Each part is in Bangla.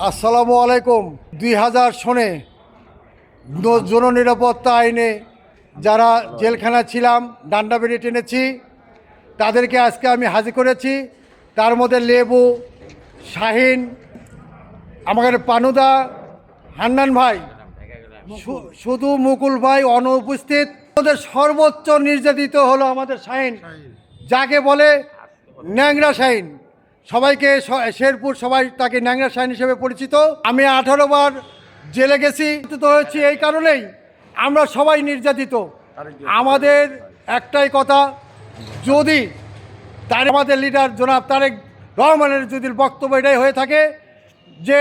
আসসালামু আলাইকুম। 2000 সনে জননিরাপত্তা আইনে যারা জেলখানা ছিলাম, ডান্ডা বেড়ে টেনেছি, তাদেরকে আজকে আমি হাজির করেছি। তার মধ্যে লেবু, শাহিন, আমাদের পানুদা, হান্নান ভাই, শুধু মুকুল ভাই অনুপস্থিত। আমাদের সর্বোচ্চ নির্যাতিত হলো আমাদের শাহিন, যাকে বলে ন্যাংরা শাহিন। সবাইকে শেরপুর সবাই তাকে ন্যাংরা শাহিন হিসেবে পরিচিত। আমি 18 বার জেলে গেছি, তো হচ্ছে এই কারণেই আমরা সবাই নির্যাতিত। আমাদের একটাই কথা, যদি আমাদের লিডার জনাব তারেক রহমানের যদি বক্তব্য এটাই হয়ে থাকে যে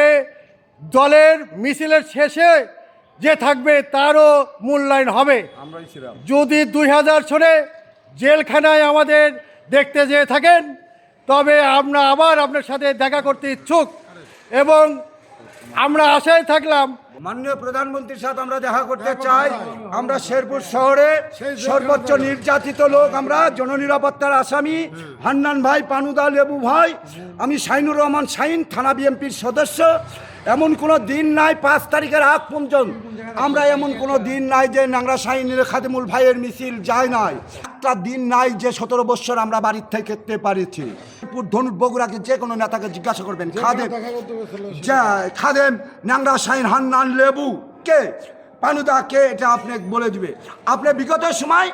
দলের মিছিলের শেষে যে থাকবে তারও মূল্যায়ন হবে। যদি 2000 সনে জেলখানায় আমাদের দেখতে যেয়ে থাকেন, তবে আমরা আবার আপনার সাথে দেখা করতে ইচ্ছুক এবং আমরা আশায় থাকলাম মাননীয় প্রধানমন্ত্রীর সাথে আমরা দেখা করতে চাই। আমরা শেরপুর শহরে সর্বোচ্চ নির্যাতিত লোক, আমরা জননিরাপত্তার আসামি হান্নান ভাই, পানুদা, লেবু ভাই, আমি শাহিনুর রহমান শাহিন, থানা বিএমপির সদস্য। এমন কোনো দিন নাই 5 তারিখের আগ পর্যন্ত আমরা এমন কোনো দিন নাই যে ন্যাংরা শাহিনের খাদিমুল ভাইয়ের মিছিল যায় নাই। একটা দিন নাই যে 17 বছর আমরা বাড়ির থেকে খেতে পারিছি। ধনুর বগুড়াকে যে কোনো নেতাকে জিজ্ঞাসা করবেন, খাদেম ন্যাংরা শাহিন, হান্নান, লেবু কে, পানুদা কে, এটা আপনি বলে দিবে। আপনি বিগত সময়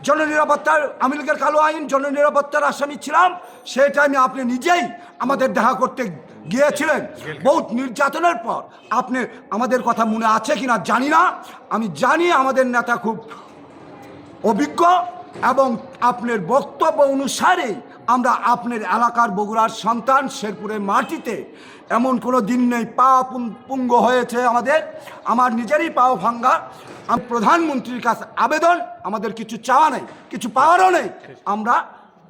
জননিরাপত্তার আওয়ামী লীগের কালো আইন জননিরাপত্তার আসামি ছিলাম, সেই টাইমে আপনি নিজেই আমাদের দেখা করতে গিয়েছিলেন। বহুত নির্যাতনের পর আপনি আমাদের কথা মনে আছে কিনা জানি না, আমি জানি আমাদের নেতা খুব অভিজ্ঞ এবং আপনার বক্তব্য অনুসারে আমরা আপনার এলাকার বগুড়ার সন্তান। শেরপুরের মাটিতে এমন কোনো দিন নেই পা পুঙ্গ হয়েছে আমার নিজেরই পাও ভাঙ্গা। আমি প্রধানমন্ত্রীর কাছে আবেদন, আমাদের কিছু চাওয়া নেই, কিছু পাওয়ারও নেই। আমরা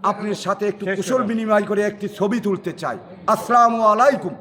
আপনার সাথে একটু কুশল বিনিময় করে একটি ছবি তুলতে চাই। আসসালামু আলাইকুম।